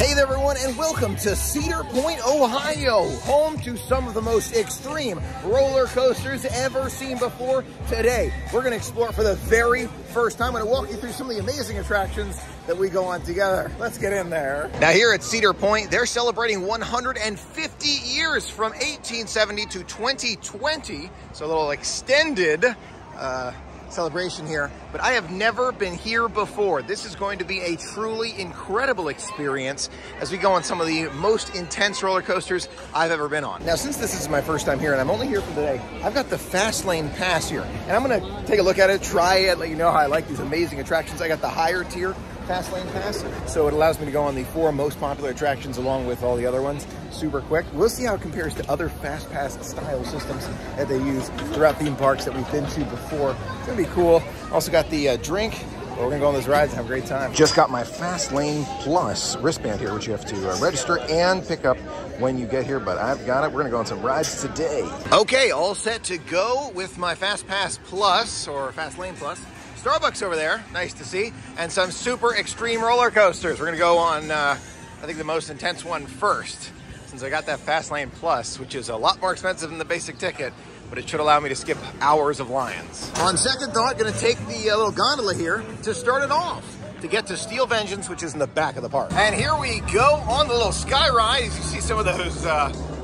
Hey there everyone, and welcome to Cedar Point, Ohio, home to some of the most extreme roller coasters ever seen before. Today, we're gonna explore for the very first time. I'm gonna walk you through some of the amazing attractions that we go on together. Let's get in there. Now here at Cedar Point, they're celebrating 150 years from 1870 to 2020. So a little extended celebration here, but I have never been here before. This is going to be a truly incredible experience as we go on some of the most intense roller coasters I've ever been on. Now, since this is my first time here and I'm only here for today, I've got the Fast Lane Pass here, and I'm gonna take a look at it, try it, let you know how I like these amazing attractions. I got the higher tier Fast Lane Pass, so it allows me to go on the 4 most popular attractions along with all the other ones super quick. We'll see how it compares to other Fast Pass style systems that they use throughout theme parks that we've been to before. It's gonna be cool. Also got the drink. We're gonna go on those rides and have a great time. Just got my Fast Lane Plus wristband here, which you have to register and pick up when you get here, but I've got it. We're gonna go on some rides today. Okay, all set to go with my Fast Pass Plus, or Fast Lane Plus. Starbucks over there, nice to see, and some super extreme roller coasters. We're gonna go on, I think the most intense one first, since I got that Fast Lane Plus, which is a lot more expensive than the basic ticket, but it should allow me to skip hours of lines. On second thought, gonna take the little gondola here to start it off, to get to Steel Vengeance, which is in the back of the park. And here we go on the little sky ride. As you see some of those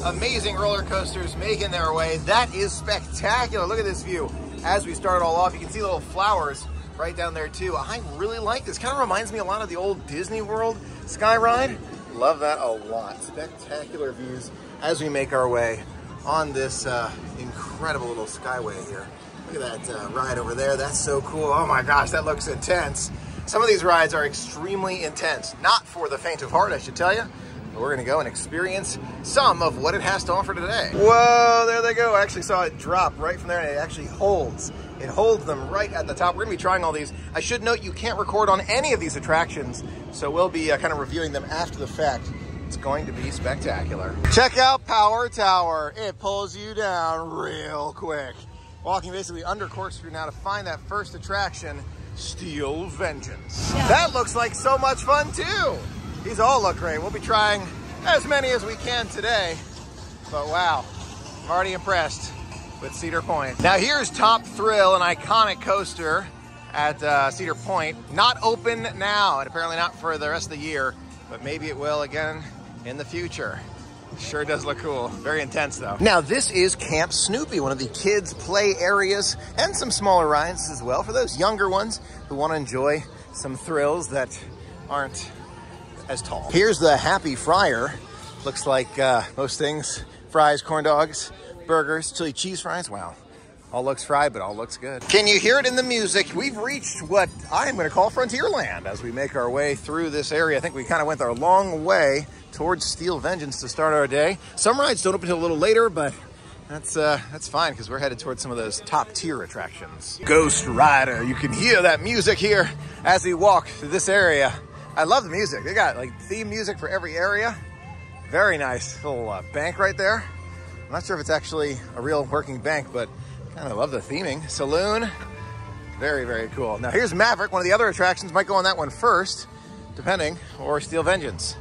amazing roller coasters making their way. That is spectacular. Look at this view. As we start it all off, you can see little flowers right down there too. I really like this. Kind of reminds me a lot of the old Disney World sky ride. Love that a lot. Spectacular views as we make our way on this incredible little skyway here. Look at that ride over there. That's so cool. Oh my gosh, that looks intense. Some of these rides are extremely intense. Not for the faint of heart, I should tell you. But we're gonna go and experience some of what it has to offer today. Whoa, there they go. I actually saw it drop right from there, and it actually holds. It holds them right at the top. We're gonna be trying all these. I should note you can't record on any of these attractions, so we'll be kind of reviewing them after the fact. It's going to be spectacular. Check out Power Tower. It pulls you down real quick. Walking basically under corkscrew now to find that first attraction, Steel Vengeance. Yeah. That looks like so much fun too. These all look great. We'll be trying as many as we can today, but wow, I'm already impressed with Cedar Point. Now here's Top Thrill, an iconic coaster at Cedar Point. Not open now, and apparently not for the rest of the year, but maybe it will again in the future. Sure does look cool. Very intense though. Now this is Camp Snoopy, one of the kids' play areas, and some smaller rides as well for those younger ones who want to enjoy some thrills that aren't as tall. Here's the Happy Fryer. Looks like most things, fries, corn dogs, burgers, chili cheese fries. Wow, all looks fried, but all looks good. Can you hear it in the music? We've reached what I am gonna call Frontierland as we make our way through this area. I think we kind of went our long way towards Steel Vengeance to start our day. Some rides don't open until a little later, but that's fine because we're headed towards some of those top tier attractions. Ghost Rider, you can hear that music here as we walk through this area. I love the music. They got like theme music for every area. Very nice little bank right there. I'm not sure if it's actually a real working bank, but kind of love the theming. Saloon, very, very cool. Now here's Maverick, one of the other attractions. Might go on that one first, depending, or Steel Vengeance.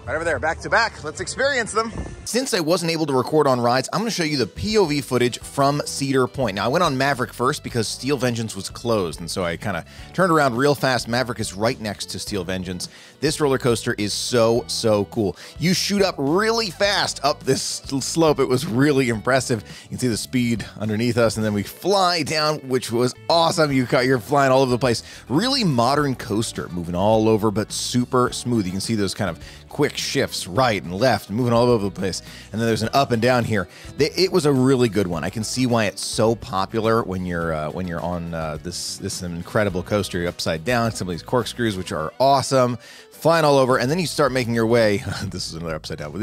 Right over there, back to back. Let's experience them. Since I wasn't able to record on rides, I'm gonna show you the POV footage from Cedar Point. Now, I went on Maverick first because Steel Vengeance was closed, and so I kind of turned around real fast. Maverick is right next to Steel Vengeance. This roller coaster is so, so cool. You shoot up really fast up this slope. It was really impressive. You can see the speed underneath us, and then we fly down, which was awesome. You're flying all over the place. Really modern coaster, moving all over, but super smooth. You can see those kind of quick shifts right and left, moving all over the place. And then there's an up and down here. It was a really good one. I can see why it's so popular when you're on this incredible coaster. You're upside down, some of these corkscrews, which are awesome. Flying all over, and then you start making your way. This is another upside down.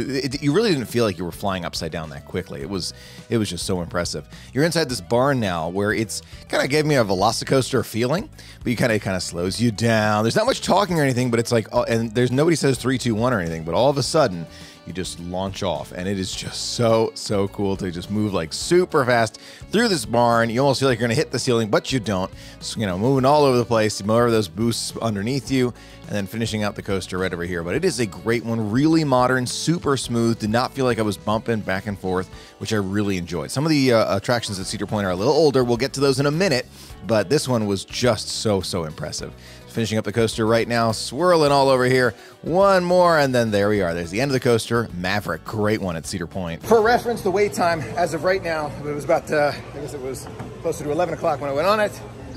You really didn't feel like you were flying upside down that quickly. It was just so impressive. You're inside this barn now, where it's kind of gave me a Velocicoaster feeling, but you kind of slows you down. There's not much talking or anything, but it's like, oh, and there's nobody says 3, 2, 1 or anything. anything, but all of a sudden, you just launch off, and it is just so cool to just move like super fast through this barn. You almost feel like you're gonna hit the ceiling, but you don't. So, you know, moving all over the place, more of those boosts underneath you, and then finishing out the coaster right over here. But it is a great one, really modern, super smooth. Did not feel like I was bumping back and forth, which I really enjoyed. Some of the attractions at Cedar Point are a little older. We'll get to those in a minute, but this one was just so impressive. Finishing up the coaster right now, swirling all over here. One more, and then there we are. There's the end of the coaster. Maverick, great one at Cedar Point. For reference, the wait time as of right now, it was about, I guess it was closer to 11 o'clock when I went on it,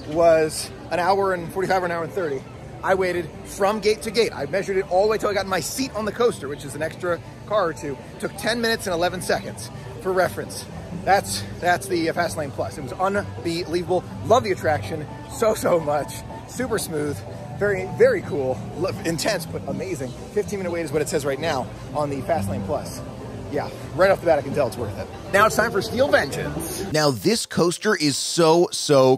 was an hour and 45 or an hour and 30. I waited from gate to gate. I measured it all the way till I got my seat on the coaster, which is an extra car or two. Took 10 minutes and 11 seconds. For reference, that's the Fastlane Plus. It was unbelievable. Love the attraction so much. Super smooth, very cool, intense, but amazing. 15-minute wait is what it says right now on the Fastlane Plus. Yeah, right off the bat, I can tell it's worth it. Now it's time for Steel Vengeance. Now this coaster is so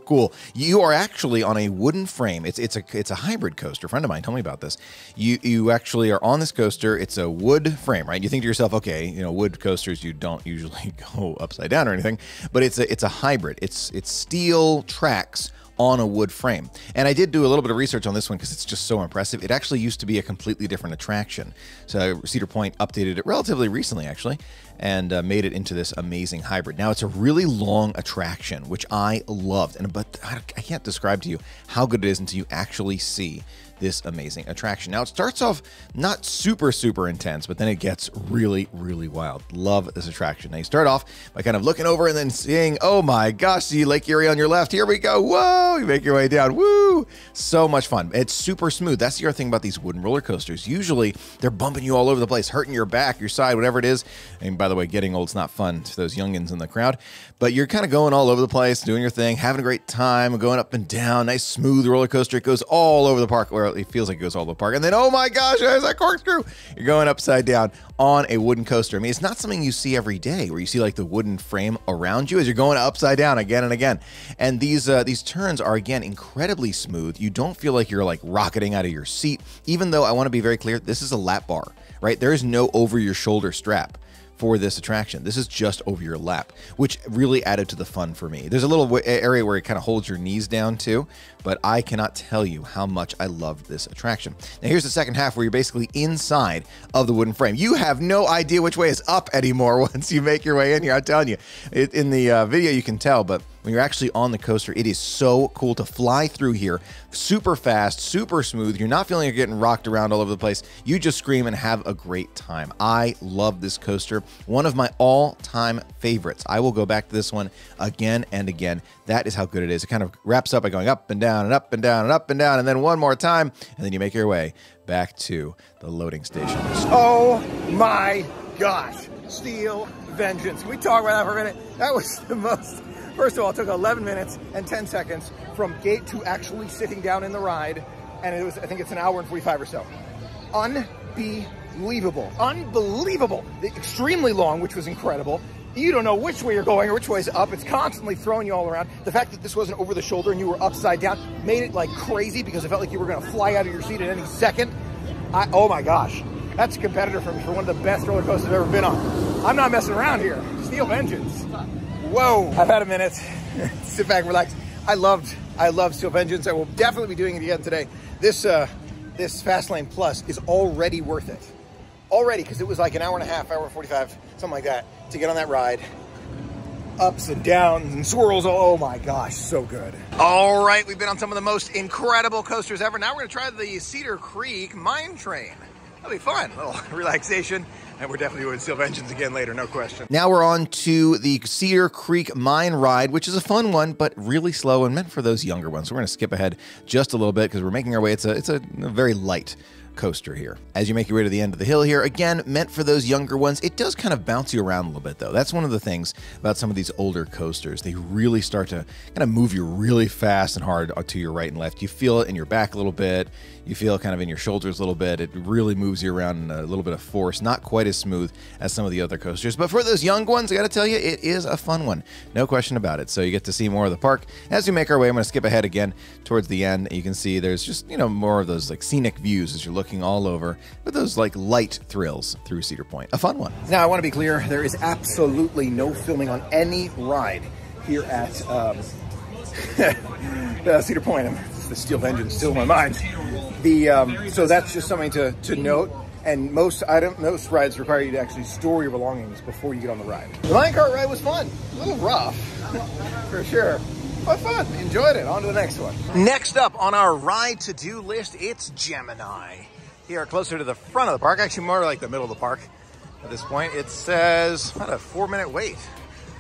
cool. You are actually on a wooden frame. It's a hybrid coaster. A friend of mine told me about this. You actually are on this coaster. It's a wood frame, right? You think to yourself, okay, you know, wood coasters, you don't usually go upside down or anything, but it's a hybrid. It's steel tracks on a wood frame. And I did do a little bit of research on this one because it's just so impressive. It actually used to be a completely different attraction. So Cedar Point updated it relatively recently, actually, and made it into this amazing hybrid. Now, it's a really long attraction, which I loved, but I can't describe to you how good it is until you actually see this amazing attraction. Now, it starts off not super intense, but then it gets really wild. Love this attraction. Now, you start off by kind of looking over and then seeing, oh my gosh, see Lake Erie on your left. Here we go. Whoa, you make your way down. Woo, so much fun. It's super smooth. That's the other thing about these wooden roller coasters. Usually, they're bumping you all over the place, hurting your back, your side, whatever it is. And by the way, getting old's not fun to those youngins in the crowd, but you're kind of going all over the place, doing your thing, having a great time, going up and down, nice smooth roller coaster. It goes all over the park, where it feels like it goes all over the park. And then, oh my gosh, there's that corkscrew. You're going upside down on a wooden coaster. I mean, it's not something you see every day where you see like the wooden frame around you as you're going upside down again and again. And these turns are, again, incredibly smooth. You don't feel like you're like rocketing out of your seat, even though I want to be very clear, this is a lap bar, right? There is no over your shoulder strap for this attraction. This is just over your lap, which really added to the fun for me. There's a little area where it kind of holds your knees down too, but I cannot tell you how much I loved this attraction. Now here's the second half where you're basically inside of the wooden frame. You have no idea which way is up anymore once you make your way in here. I'm telling you, in the video you can tell, but when you're actually on the coaster, it is so cool to fly through here. Super fast, super smooth. You're not feeling like you're getting rocked around all over the place. You just scream and have a great time. I love this coaster. One of my all-time favorites. I will go back to this one again and again. That is how good it is. It kind of wraps up by going up and down and up and down and up and down, and then one more time, and then you make your way back to the loading station. Oh my gosh. Steel Vengeance. Can we talk about that for a minute? That was the most... First of all, it took 11 minutes and 10 seconds from gate to actually sitting down in the ride. And it was, I think it's an hour and 45 or so. Unbelievable. Unbelievable. Extremely long, which was incredible. You don't know which way you're going or which way is up. It's constantly throwing you all around. The fact that this wasn't over the shoulder and you were upside down made it like crazy because it felt like you were going to fly out of your seat at any second. Oh my gosh. That's a competitor for me for one of the best roller coasters I've ever been on. I'm not messing around here. Steel Vengeance. Whoa, I've had a minute. Sit back and relax. I loved Steel Vengeance. I will definitely be doing it again today. This Fastlane Plus is already worth it. Already, because it was like an hour and a half, hour and 45, something like that, to get on that ride. Ups and downs and swirls. Oh my gosh, so good. All right, we've been on some of the most incredible coasters ever. Now we're gonna try the Cedar Creek Mine Train. That'll be fun, a little relaxation. And we're definitely doing Steel Vengeance again later, no question. Now we're on to the Cedar Creek Mine Ride, which is a fun one, but really slow and meant for those younger ones. So we're gonna skip ahead just a little bit because we're making our way. It's a very light coaster here. As you make your way to the end of the hill here, again, meant for those younger ones. It does kind of bounce you around a little bit though. That's one of the things about some of these older coasters. They really start to kind of move you really fast and hard to your right and left. You feel it in your back a little bit. You feel it kind of in your shoulders a little bit. It really moves you around in a little bit of force. Not quite as smooth as some of the other coasters. But for those young ones, I got to tell you, it is a fun one. No question about it. So you get to see more of the park. As we make our way, I'm going to skip ahead again towards the end. You can see there's just, you know, more of those like scenic views as you're looking looking all over, but those like light thrills through Cedar Point. A fun one. Now, I want to be clear, there is absolutely no filming on any ride here at Cedar Point. The steel engine's still in my mind. So that's just something to note. And most rides require you to actually store your belongings before you get on the ride. The minecart ride was fun. A little rough, for sure. But fun. Enjoyed it. On to the next one. Next up on our ride to-do list, it's Gemini. Here, closer to the front of the park. Actually, more like the middle of the park at this point. It says, about a 4-minute wait.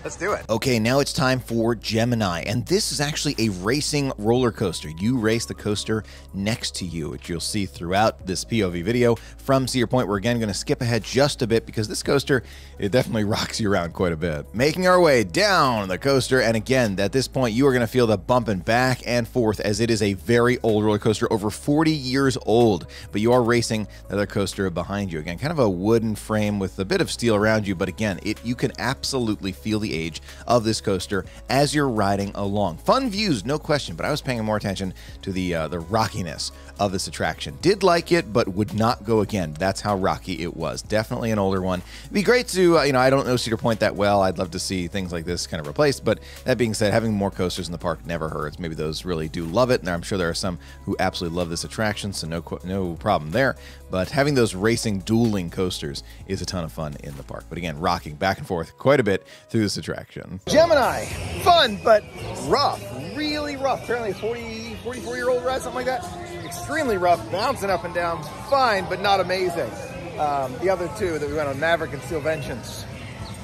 Let's do it. Okay, now it's time for Gemini, and this is actually a racing roller coaster. You race the coaster next to you, which you'll see throughout this POV video from Cedar Point. We're again going to skip ahead just a bit because this coaster, it definitely rocks you around quite a bit. Making our way down the coaster, and again, at this point, you are going to feel the bumping back and forth as it is a very old roller coaster, over 40 years old, but you are racing the other coaster behind you. Again, kind of a wooden frame with a bit of steel around you, but again, you can absolutely feel the age of this coaster as you're riding along. Fun views, no question, but I was paying more attention to the rockiness of this attraction. Did like it, but would not go again. That's how rocky it was. Definitely an older one. It'd be great to, I don't know Cedar Point that well. I'd love to see things like this kind of replaced, but that being said, having more coasters in the park never hurts. Maybe those really do love it, and I'm sure there are some who absolutely love this attraction, so no problem there. But having those racing, dueling coasters is a ton of fun in the park. But again, rocking back and forth quite a bit through this attraction. Gemini, fun, but rough, really rough. Apparently a 44-year-old ride, something like that. Extremely rough, bouncing up and down, fine, but not amazing. The other two that we went on, Maverick and Steel Vengeance,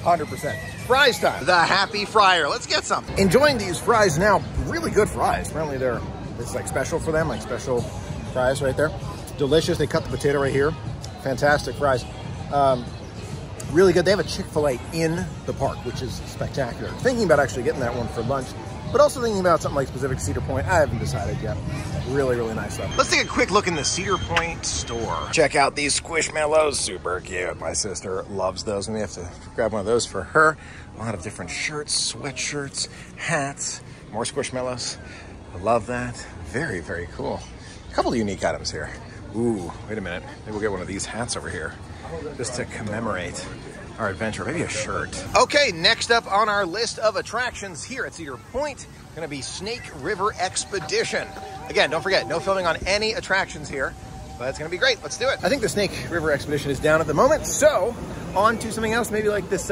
100%. Fries time. The Happy Fryer. Let's get some. Enjoying these fries now. Really good fries. Apparently it's like special for them, like special fries right there. Delicious. They cut the potato right here. Fantastic fries. Really good. They have a Chick-fil-A in the park, which is spectacular. Thinking about actually getting that one for lunch, but also thinking about something like specific Cedar Point. I haven't decided yet. Really, really nice stuff. Let's take a quick look in the Cedar Point store. Check out these Squishmallows. Super cute. My sister loves those, and we have to grab one of those for her. A lot of different shirts, sweatshirts, hats, more Squishmallows. I love that. Very, very cool. A couple of unique items here. Ooh, wait a minute. Maybe we'll get one of these hats over here just to commemorate our adventure. Maybe a shirt. Okay, next up on our list of attractions here at Cedar Point, gonna be Snake River Expedition. Again, don't forget, no filming on any attractions here, but it's gonna be great. Let's do it. I think the Snake River Expedition is down at the moment, so on to something else, maybe like this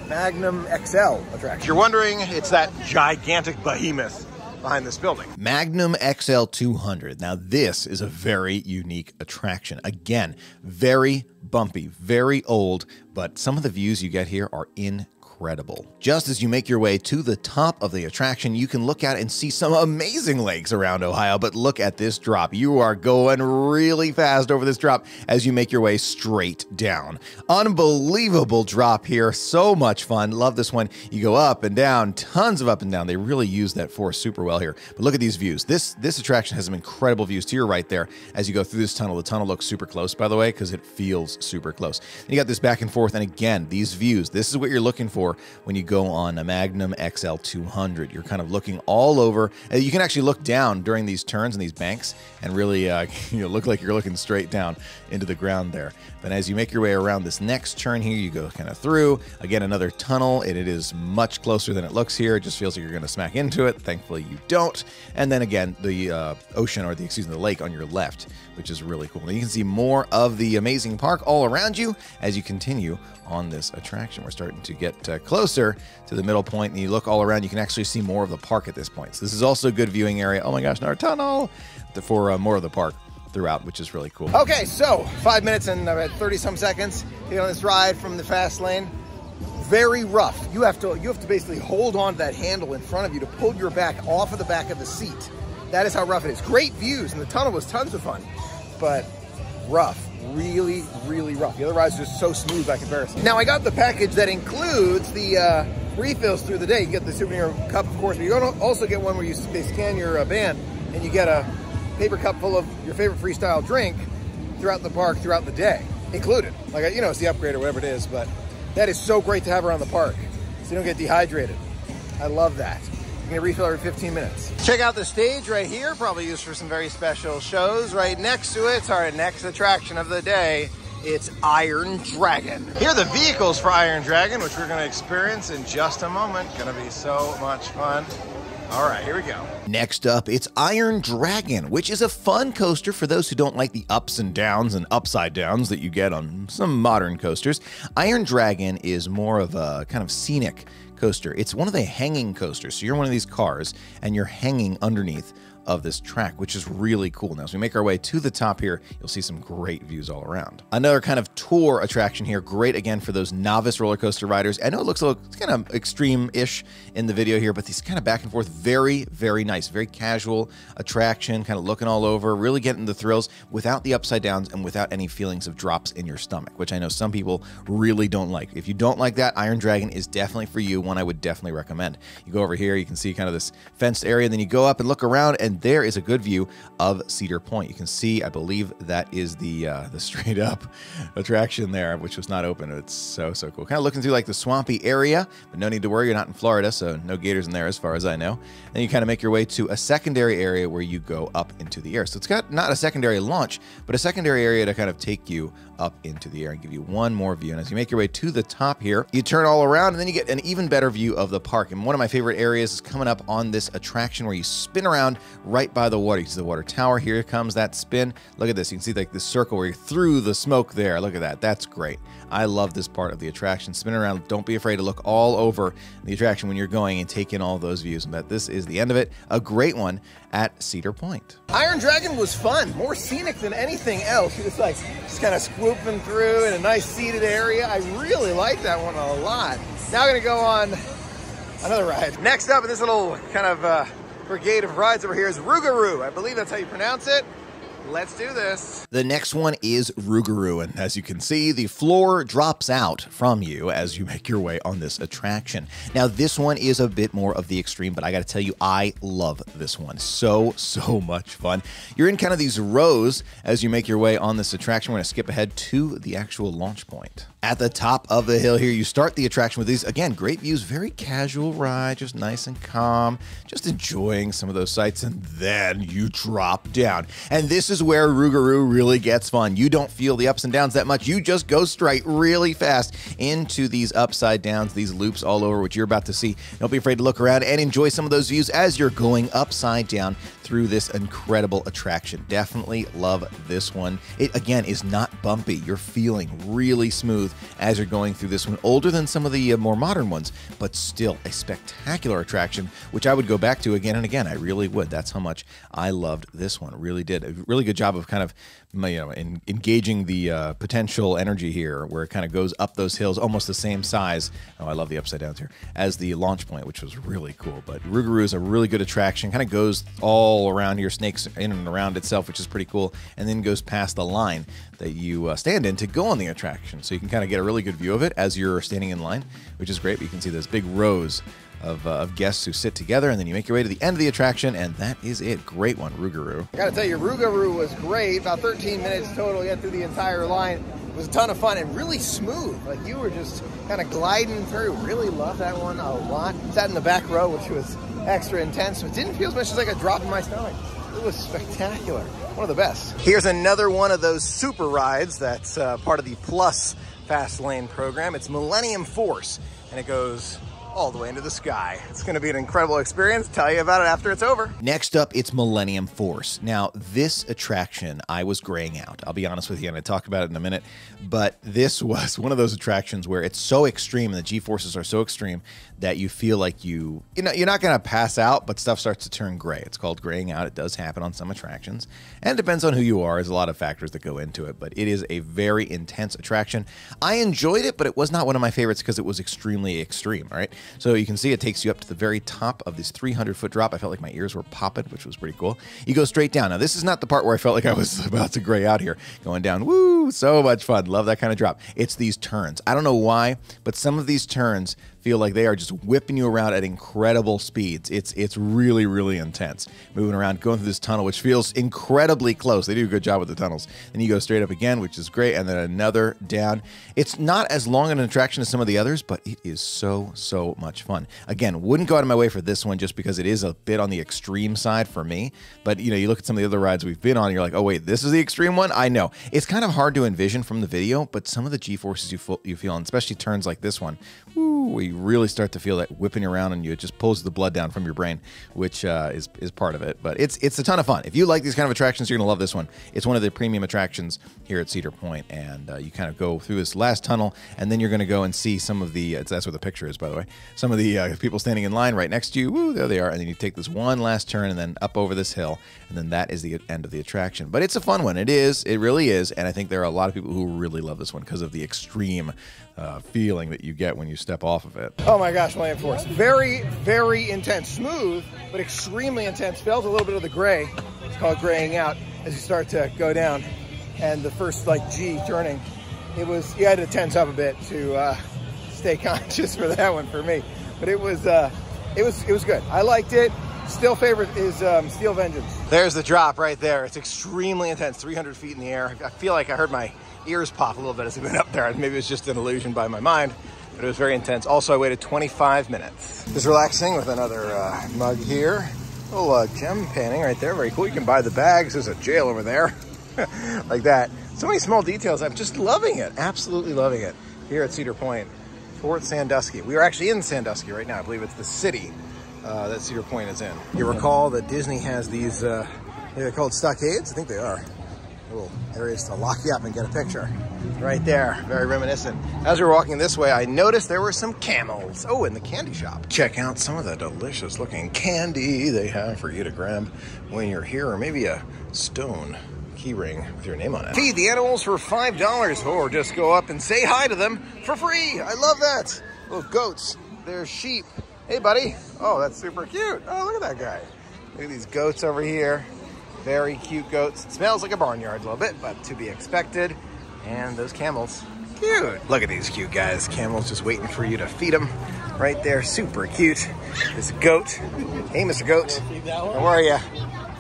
Magnum XL attraction. If you're wondering, it's that gigantic behemoth behind this building. Magnum XL 200. Now this is a very unique attraction. Again, very bumpy, very old, but some of the views you get here are incredible. Just as you make your way to the top of the attraction, you can look out and see some amazing lakes around Ohio, but look at this drop. You are going really fast over this drop as you make your way straight down. Unbelievable drop here. So much fun. Love this one. You go up and down, tons of up and down. They really use that force super well here. But look at these views. This attraction has some incredible views to your right there as you go through this tunnel. The tunnel looks super close, by the way, because it feels super close. And you got this back and forth, and again, these views, this is what you're looking for when you go on a Magnum XL 200. You're kind of looking all over. You can actually look down during these turns and these banks and really look like you're looking straight down into the ground there. But as you make your way around this next turn here, you go kind of through, again, another tunnel, and it is much closer than it looks here. It just feels like you're going to smack into it. Thankfully, you don't. And then again, the ocean, or the lake on your left, which is really cool. And you can see more of the amazing park all around you as you continue on this attraction. We're starting to get closer to the middle point, and you look all around, you can actually see more of the park at this point. So this is also a good viewing area. Oh my gosh, another tunnel for more of the park throughout, which is really cool. Okay, so 5 minutes and about 30-some seconds here on this ride from the fast lane. Very rough. You have to basically hold on to that handle in front of you to pull your back off of the back of the seat. That is how rough it is. Great views, and the tunnel was tons of fun, but rough. Really, really rough. The other rides are just so smooth by comparison. Now, I got the package that includes the refills through the day. You get the souvenir cup, of course, but you also get one where they scan your band, and you get a paper cup full of your favorite freestyle drink throughout the park, throughout the day, included. Like, it's the upgrade or whatever it is, but that is so great to have around the park, so you don't get dehydrated. I love that. You can refill every 15 minutes. Check out the stage right here, probably used for some very special shows. Right next to it's our next attraction of the day. It's Iron Dragon. Here are the vehicles for Iron Dragon, which we're gonna experience in just a moment. Gonna be so much fun. All right, here we go. Next up, it's Iron Dragon, which is a fun coaster for those who don't like the ups and downs and upside downs that you get on some modern coasters. Iron Dragon is more of a kind of scenic coaster. It's one of the hanging coasters. So you're in one of these cars and you're hanging underneath of this track, which is really cool. Now, as we make our way to the top here, you'll see some great views all around. Another kind of tour attraction here, great again for those novice roller coaster riders. I know it looks a little kind of extreme-ish in the video here, but these kind of back and forth, very, very nice, very casual attraction, kind of looking all over, really getting the thrills without the upside downs and without any feelings of drops in your stomach, which I know some people really don't like. If you don't like that, Iron Dragon is definitely for you, one I would definitely recommend. You go over here, you can see kind of this fenced area, and then you go up and look around, and there is a good view of Cedar Point. You can see, I believe that is the straight up attraction there, which was not open. It's so cool. Kind of looking through like the swampy area, but no need to worry, you're not in Florida, so no gators in there as far as I know. Then you kind of make your way to a secondary area where you go up into the air. So it's got not a secondary launch, but a secondary area to kind of take you up into the air and give you one more view. And as you make your way to the top here, you turn all around and then you get an even better view of the park. And one of my favorite areas is coming up on this attraction where you spin around right by the water. You see the water tower. Here comes that spin. Look at this. You can see like the circle where you're through the smoke there. Look at that. That's great. I love this part of the attraction. Spin around. Don't be afraid to look all over the attraction when you're going and take in all those views. But this is the end of it. A great one at Cedar Point. Iron Dragon was fun, more scenic than anything else. It was like just kind of swooping through in a nice seated area. I really like that one a lot. Now I'm gonna go on another ride. Next up in this little kind of brigade of rides over here is Rougarou. I believe that's how you pronounce it. Let's do this. The next one is Rougarou, and as you can see, the floor drops out from you as you make your way on this attraction. Now, this one is a bit more of the extreme, but I gotta tell you, I love this one. So much fun. You're in kind of these rows as you make your way on this attraction. We're gonna skip ahead to the actual launch point. At the top of the hill here, you start the attraction with these, again, great views, very casual ride, just nice and calm, just enjoying some of those sights, and then you drop down. And this is where Rougarou really gets fun. You don't feel the ups and downs that much. You just go straight really fast into these upside downs, these loops all over, which you're about to see. Don't be afraid to look around and enjoy some of those views as you're going upside down through this incredible attraction. Definitely love this one. It, again, is not bumpy. You're feeling really smooth as you're going through this one. Older than some of the more modern ones, but still a spectacular attraction, which I would go back to again and again. I really would. That's how much I loved this one. Really did. A really good job of kind of, you know, engaging the potential energy here, where it kind of goes up those hills, almost the same size. Oh, I love the upside downs here, as the launch point, which was really cool. But Rougarou is a really good attraction. Kind of goes all around here, snakes in and around itself, which is pretty cool, and then goes past the line that you stand in to go on the attraction. So you can kind of get a really good view of it as you're standing in line, which is great. But you can see those big rows of guests who sit together, and then you make your way to the end of the attraction, and that is it. Great one, Rougarou. I gotta tell you, Rougarou was great. About 13 minutes total, get through the entire line. It was a ton of fun and really smooth. Like, you were just kind of gliding through. Really loved that one a lot. Sat in the back row, which was extra intense, but didn't feel as much as like a drop in my stomach. It was spectacular. One of the best. Here's another one of those super rides that's part of the Plus Fast Lane program. It's Millennium Force, and it goes all the way into the sky. It's going to be an incredible experience. Tell you about it after it's over. Next up, it's Millennium Force. Now, this attraction, I was graying out. I'll be honest with you, and I'll talk about it in a minute, but this was one of those attractions where it's so extreme, and the G-forces are so extreme that you feel like you're not going to pass out, but stuff starts to turn gray. It's called graying out. It does happen on some attractions, and it depends on who you are. There's a lot of factors that go into it, but it is a very intense attraction. I enjoyed it, but it was not one of my favorites because it was extremely extreme, all right? So you can see it takes you up to the very top of this 300-foot drop. I felt like my ears were popping, which was pretty cool. You go straight down. Now, this is not the part where I felt like I was about to gray out here. Going down, woo, so much fun. Love that kind of drop. It's these turns. I don't know why, but some of these turns feel like they are just whipping you around at incredible speeds. It's really, really intense. Moving around, going through this tunnel, which feels incredibly close. They do a good job with the tunnels. Then you go straight up again, which is great, and then another down. It's not as long an attraction as some of the others, but it is so much fun. Again, wouldn't go out of my way for this one just because it is a bit on the extreme side for me. But you know, you look at some of the other rides we've been on, and you're like, oh wait, this is the extreme one? I know. It's kind of hard to envision from the video, but some of the G-forces you feel, and especially turns like this one, woo, you really start to feel that whipping around, and it just pulls the blood down from your brain, which is part of it. But it's a ton of fun. If you like these kind of attractions, you're gonna love this one. It's one of the premium attractions here at Cedar Point, and you kind of go through this last tunnel, and then you're gonna go and see some of the, that's where the picture is, by the way, some of the people standing in line right next to you. Woo, there they are. And then you take this one last turn and then up over this hill, and then that is the end of the attraction. But it's a fun one. It really is. And I think there are a lot of people who really love this one because of the extreme feeling that you get when you step off of it. Oh my gosh, Land Force. Very, very intense. Smooth, but extremely intense. Felt a little bit of the gray. It's called graying out as you start to go down. And the first like G turning, you had to tense up a bit to stay conscious for that one for me. But it was good. I liked it. Still favorite is Steel Vengeance. There's the drop right there. It's extremely intense, 300 feet in the air. I feel like I heard my ears pop a little bit as I went up there. Maybe it was just an illusion by my mind, but it was very intense. Also, I waited 25 minutes. Just relaxing with another mug here. A little gem painting right there, very cool. You can buy the bags. There's a jail over there, like that. So many small details. I'm just loving it, absolutely loving it here at Cedar Point, Fort Sandusky. We are actually in Sandusky right now. I believe it's the city that Cedar Point is in. You recall that Disney has these, they're called stockades? I think they are. Little areas to lock you up and get a picture. Right there, very reminiscent. As we were walking this way, I noticed there were some camels. Oh, in the candy shop. Check out some of the delicious looking candy they have for you to grab when you're here, or maybe a stone key ring with your name on it. Feed the animals for $5 or just go up and say hi to them for free. I love that. Little goats, there's sheep. Hey buddy. Oh, that's super cute. Oh, look at that guy. Look at these goats over here. Very cute goats. It smells like a barnyard a little bit, but to be expected. And those camels, cute. Look at these cute guys. Camels just waiting for you to feed them. Right there, super cute. This goat. Hey, Mr. Goat. How are you?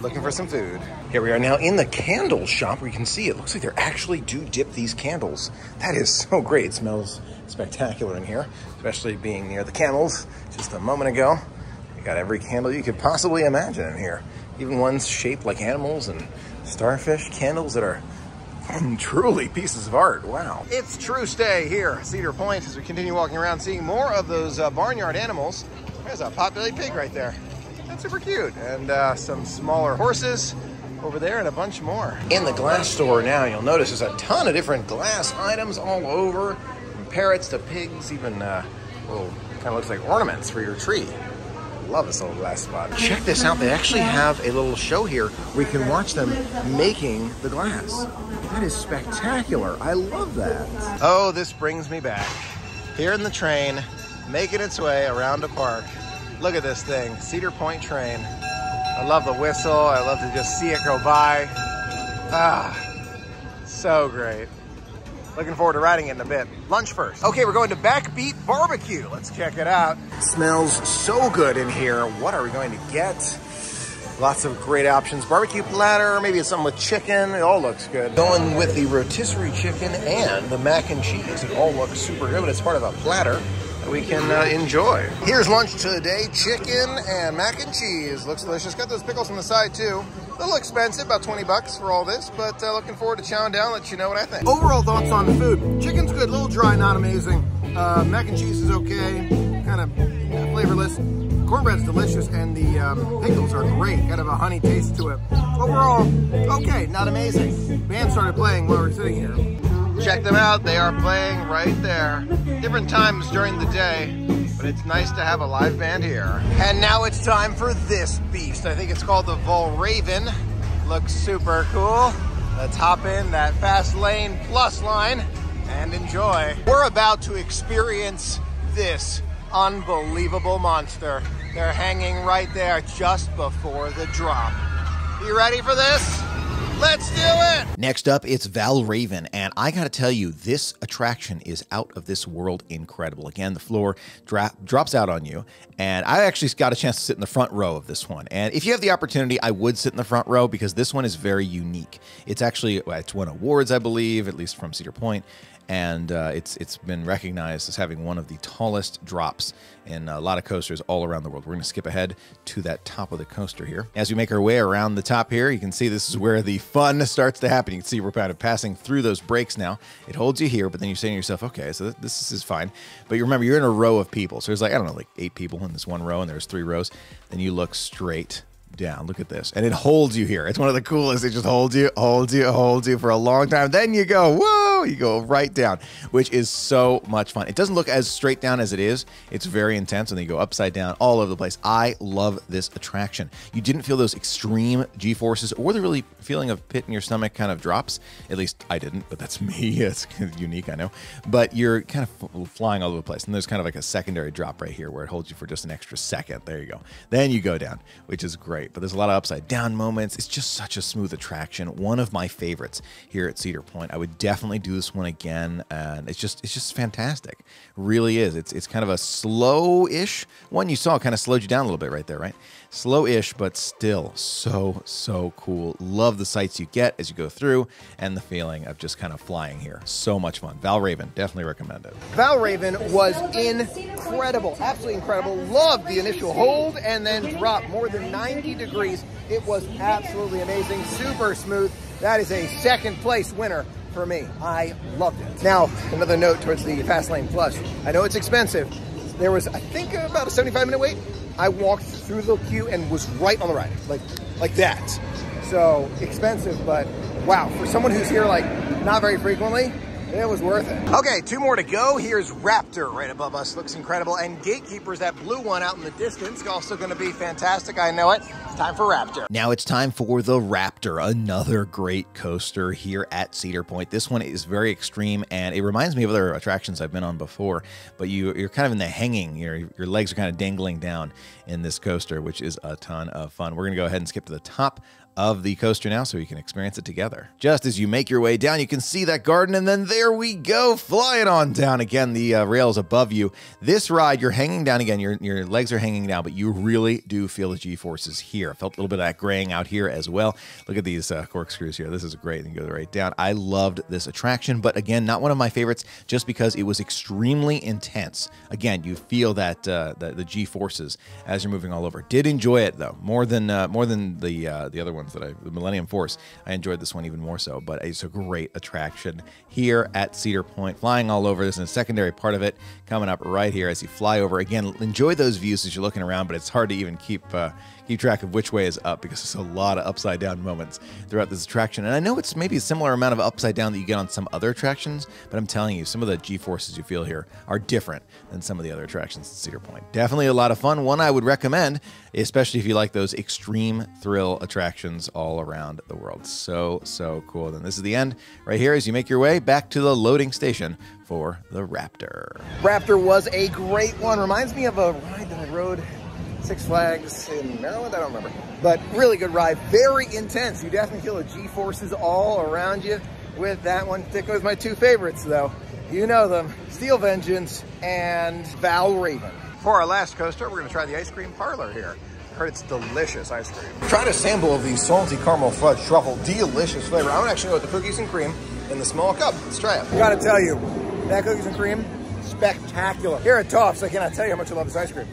Looking for some food. Here we are now in the candle shop where you can see it looks like they actually do dip these candles. That is so great. It smells spectacular in here, especially being near the camels just a moment ago. You got every candle you could possibly imagine in here. Even ones shaped like animals and starfish, candles that are truly pieces of art. Wow. It's True Stay here at Cedar Point as we continue walking around seeing more of those barnyard animals. There's a potbelly pig right there. That's super cute. And some smaller horses over there and a bunch more. In the glass store now, you'll notice there's a ton of different glass items all over, from parrots to pigs, even little kind of looks like ornaments for your tree. Love this little glass spot. Check this out. They actually have a little show here where you can watch them making the glass. That is spectacular. I love that. Oh, this brings me back. Here in the train, making its way around the park. Look at this thing, Cedar Point train. I love the whistle. I love to just see it go by. Ah, so great. Looking forward to riding it in a bit. Lunch first. Okay, we're going to Backbeat Barbecue. Let's check it out. It smells so good in here. What are we going to get? Lots of great options. Barbecue platter, maybe it's something with chicken. It all looks good. Going with the rotisserie chicken and the mac and cheese. It all looks super good, but it's part of a platter that we can enjoy. Here's lunch today. Chicken and mac and cheese. Looks delicious. Got those pickles on the side too. A little expensive, about 20 bucks for all this, but looking forward to chowing down, let you know what I think. Overall thoughts on the food. Chicken's good, a little dry, not amazing. Mac and cheese is okay, kind of flavorless. Cornbread's delicious, and the pickles are great. Kind of a honey taste to it. Overall, okay, not amazing. Band started playing while we were sitting here. Check them out, they are playing right there. Different times during the day, but it's nice to have a live band here. And now it's time for this beast. I think it's called the Volraven. Looks super cool. Let's hop in that Fast Lane Plus line and enjoy. We're about to experience this unbelievable monster. They're hanging right there just before the drop. You ready for this? Let's do it! Next up, it's Valravn, and I gotta tell you, this attraction is out of this world incredible. Again, the floor drops out on you, and I actually got a chance to sit in the front row of this one. And if you have the opportunity, I would sit in the front row because this one is very unique. It's actually, it's won awards, I believe, at least from Cedar Point. And it's been recognized as having one of the tallest drops in a lot of coasters all around the world. We're going to skip ahead to that top of the coaster here. As we make our way around the top here, you can see this is where the fun starts to happen. You can see we're kind of passing through those breaks now. It holds you here, but then you're saying to yourself, okay, so this is fine. But you remember, you're in a row of people. So there's like, I don't know, like 8 people in this one row, and there's 3 rows. Then you look straight down. Look at this. And it holds you here. It's one of the coolest. It just holds you for a long time. Then you go, whoa, you go right down, which is so much fun. It doesn't look as straight down as it is. It's very intense, and then you go upside down all over the place. I love this attraction. You didn't feel those extreme G-forces or the really feeling of pit in your stomach kind of drops. At least I didn't, but that's me. It's unique, I know. But you're kind of flying all over the place. And there's kind of like a secondary drop right here where it holds you for just an extra second. There you go. Then you go down, which is great. But there's a lot of upside down moments. It's just such a smooth attraction. One of my favorites here at Cedar Point. I would definitely do this one again, and it's just fantastic. Really is. It's kind of a slow-ish one. You saw kind of slowed you down a little bit right there, right? Slow-ish, but still so cool. Love the sights you get as you go through, and the feeling of just kind of flying here. So much fun. Valravn, definitely recommend it. Valravn was incredible, absolutely incredible. Loved the initial hold and then drop more than 90 degrees. It was absolutely amazing, super smooth. That is a second place winner for me. I loved it. Now, another note towards the Fastlane Plus. I know it's expensive. There was, I think, about a 75-minute wait. I walked through the queue and was right on the ride, like that. So expensive, but wow, for someone who's here like not very frequently, it was worth it. Okay, 2 more to go. Here's Raptor right above us. Looks incredible. And Gatekeeper's that blue one out in the distance. Also going to be fantastic. I know it. It's time for Raptor. Now it's time for the Raptor, another great coaster here at Cedar Point. This one is very extreme, and it reminds me of other attractions I've been on before, but you're kind of in the hanging. Your legs are kind of dangling down in this coaster, which is a ton of fun. We're going to go ahead and skip to the top of the coaster now so you can experience it together. Just as you make your way down, you can see that garden, and then there we go, flying on down. Again, the rails above you. This ride, you're hanging down again, your legs are hanging down, but you really do feel the G-forces here. I felt a little bit of that graying out here as well. Look at these corkscrews here. This is great. You can go right down. I loved this attraction, but again, not one of my favorites just because it was extremely intense. Again, you feel that the G-forces as you're moving all over. Did enjoy it though, more than the other ones. The Millennium Force. I enjoyed this one even more so, but it's a great attraction here at Cedar Point. Flying all over. There's a secondary part of it coming up right here as you fly over. Again, enjoy those views as you're looking around, but it's hard to even keep track of which way is up because there's a lot of upside down moments throughout this attraction. And I know it's maybe a similar amount of upside down that you get on some other attractions, but I'm telling you, some of the G-forces you feel here are different than some of the other attractions at Cedar Point. Definitely a lot of fun. One I would recommend, especially if you like those extreme thrill attractions all around the world. So cool. Then this is the end right here as you make your way back to the loading station for the Raptor. Raptor was a great one. Reminds me of a ride that I rode Six Flags in Maryland, I don't remember. But really good ride, very intense. You definitely feel the G-forces all around you with that one. Particularly my 2 favorites though. You know them, Steel Vengeance and Valravn. For our last coaster, we're gonna try the ice cream parlor here. I heard it's delicious ice cream. Tried a sample of the salty caramel fudge truffle, delicious flavor. I don't actually know what the cookies and cream in the small cup. Let's try it. I gotta tell you, that cookies and cream, spectacular. Here at Tops, I cannot tell you how much I love this ice cream.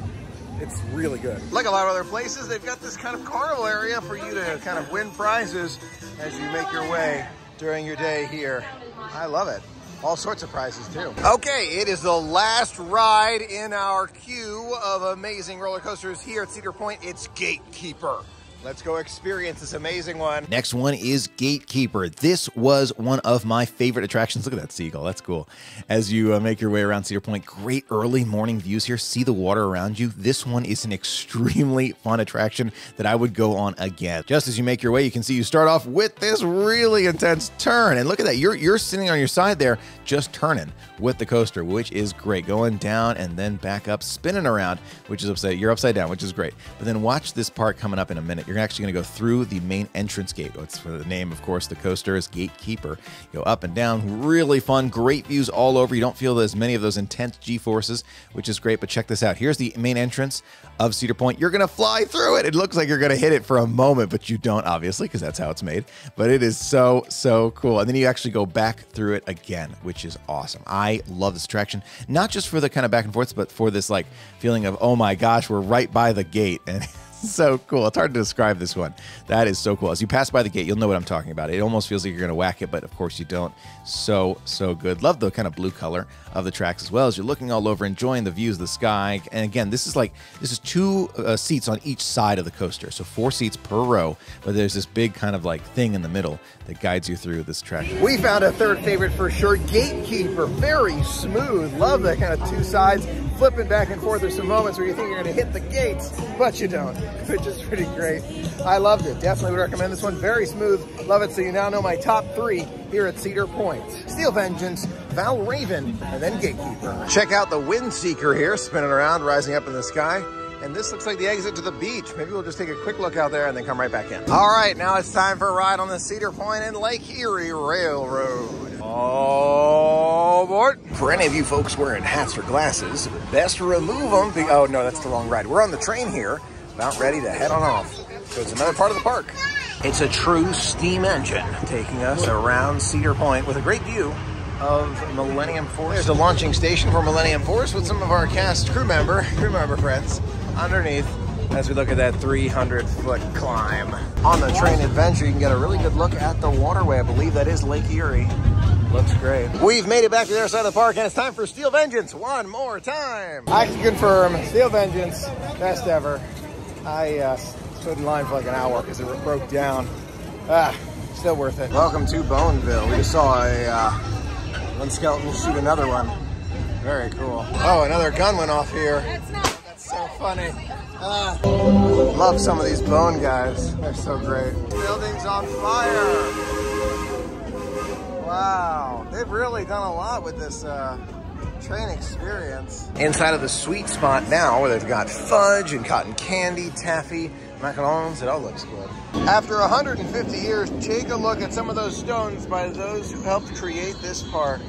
It's really good. Like a lot of other places, they've got this kind of carnival area for you to kind of win prizes as you make your way during your day here. I love it. All sorts of prizes too. Okay, it is the last ride in our queue of amazing roller coasters here at Cedar Point. It's Gatekeeper. Let's go experience this amazing one. Next one is Gatekeeper. This was one of my favorite attractions. Look at that seagull. That's cool. As you make your way around Cedar Point, great early morning views here. See the water around you. This one is an extremely fun attraction that I would go on again. Just as you make your way, you can see you start off with this really intense turn. And look at that. You're sitting on your side there, just turning with the coaster, which is great. Going down and then back up, spinning around, which is you're upside down, which is great. But then watch this part coming up in a minute. You're you're actually going to go through the main entrance gate. It's for the name, of course, the coaster is Gatekeeper. You go up and down, really fun, great views all over. You don't feel as many of those intense G-forces, which is great, but check this out. Here's the main entrance of Cedar Point. You're going to fly through it. It looks like you're going to hit it for a moment, but you don't, obviously, because that's how it's made. But it is so, so cool. And then you actually go back through it again, which is awesome. I love this attraction, not just for the kind of back and forth, but for this like feeling of, oh my gosh, we're right by the gate. And so cool. It's hard to describe this one. That is so cool. As you pass by the gate, you'll know what I'm talking about. It almost feels like you're going to whack it, but of course you don't. So, so good. Love the kind of blue color of the tracks as well as you're looking all over, enjoying the views of the sky. And again, this is 2 seats on each side of the coaster. So 4 seats per row, but there's this big kind of like thing in the middle that guides you through this attraction. We found a third favorite for sure, Gatekeeper. Very smooth. Love that kind of 2 sides, flipping back and forth. There's some moments where you think you're going to hit the gates, but you don't, which is pretty great. I loved it. Definitely would recommend this one. Very smooth. Love it. So you now know my top 3 here at Cedar Point. Steel Vengeance, Valravn, and then Gatekeeper. Check out the Windseeker here, spinning around, rising up in the sky. And this looks like the exit to the beach. Maybe we'll just take a quick look out there and then come right back in. All right, now it's time for a ride on the Cedar Point and Lake Erie Railroad. All aboard. For any of you folks wearing hats or glasses, best remove them. Oh no, that's the wrong ride. We're on the train here, about ready to head on off. So it's another part of the park. It's a true steam engine taking us around Cedar Point with a great view of Millennium Force. There's a launching station for Millennium Force with some of our cast crew member friends underneath as we look at that 300-foot climb. On the train adventure, you can get a really good look at the waterway. I believe that is Lake Erie. Looks great. We've made it back to the other side of the park, and it's time for Steel Vengeance one more time. I can confirm, Steel Vengeance, best ever. I stood in line for like an hour because it broke down. Still worth it. Welcome to Boneville. We just saw one skeleton shoot another one. Very cool. Oh, another gun went off here. That's so funny. Love some of these bone guys. They're so great. Building's on fire. Wow, they've really done a lot with this train experience. Inside of the sweet spot now, where they've got fudge and cotton candy, taffy, macarons, it all looks good. After 150 years, take a look at some of those stones by those who helped create this park.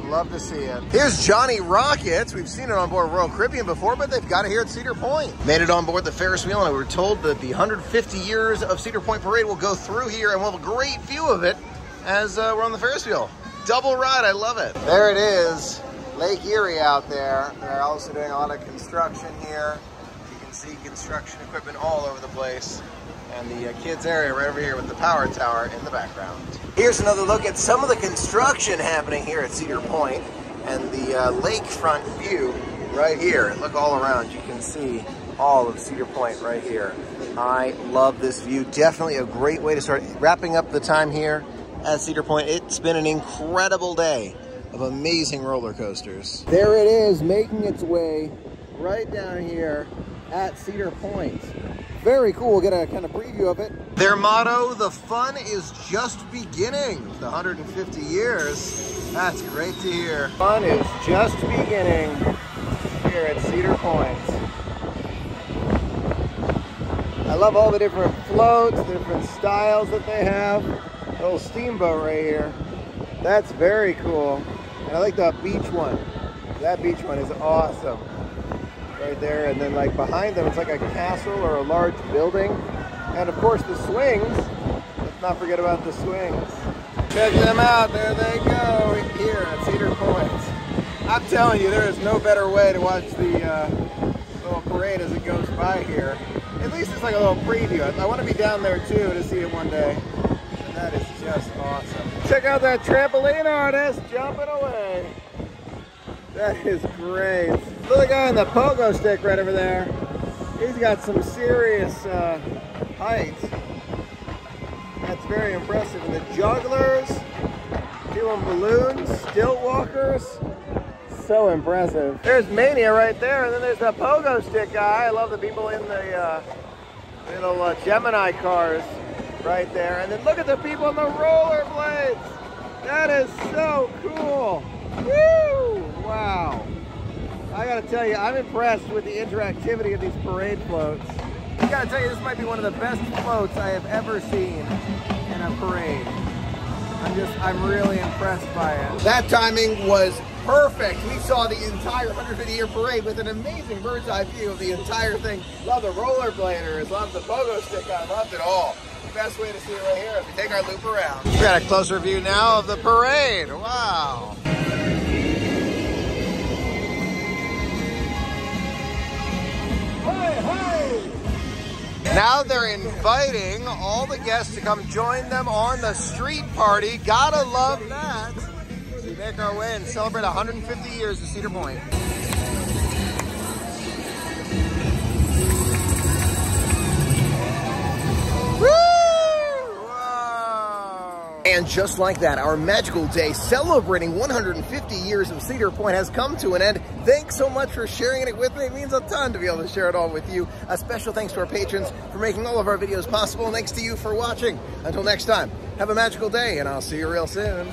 Love to see it. Here's Johnny Rockets. We've seen it on board Royal Caribbean before, but they've got it here at Cedar Point. Made it on board the Ferris wheel, and we were told that the 150 years of Cedar Point Parade will go through here, and we'll have a great view of it as we're on the Ferris wheel. Double ride, I love it. There it is, Lake Erie out there. They're also doing a lot of construction here. You can see construction equipment all over the place. And the kids area right over here with the power tower in the background. Here's another look at some of the construction happening here at Cedar Point and the lakefront view right here. And look all around, you can see all of Cedar Point right here. I love this view. Definitely a great way to start wrapping up the time here at Cedar Point. It's been an incredible day of amazing roller coasters. There it is, making its way right down here at Cedar Point. Very cool. We'll get a kind of preview of it. Their motto, the fun is just beginning. The 150 years. That's great to hear. Fun is just beginning here at Cedar Point. I love all the different floats, the different styles that they have. A little steamboat right here. That's very cool. And I like the beach one. That beach one is awesome. Right there, and then like behind them it's like a castle or a large building, and of course the swings. Let's not forget about the swings. Check them out, there they go here at Cedar Point. I'm telling you, there is no better way to watch the little parade as it goes by here. At least it's like a little preview. I want to be down there too to see it one day, and that is just awesome. Check out that trampoline artist jumping away. That is great. Look at the guy on the pogo stick right over there. He's got some serious height. That's very impressive. And the jugglers, doing balloons, stilt walkers. So impressive. There's Mania right there, and then there's the pogo stick guy. I love the people in the little Gemini cars right there. And then look at the people on the rollerblades. That is so cool. Woo! Wow. I gotta tell you, I'm impressed with the interactivity of these parade floats. I gotta tell you, this might be one of the best floats I have ever seen in a parade. I'm really impressed by it. That timing was perfect. We saw the entire 150-year parade with an amazing bird's eye view of the entire thing. Love the rollerbladers, love the pogo stick, I loved it all. The best way to see it right here is we take our loop around. We got a closer view now of the parade. Wow. Now they're inviting all the guests to come join them on the street party. Gotta love that. As we make our way and celebrate 150 years of Cedar Point. And just like that, our magical day celebrating 150 years of Cedar Point has come to an end. Thanks so much for sharing it with me. It means a ton to be able to share it all with you. A special thanks to our patrons for making all of our videos possible. And thanks to you for watching. Until next time, have a magical day, and I'll see you real soon.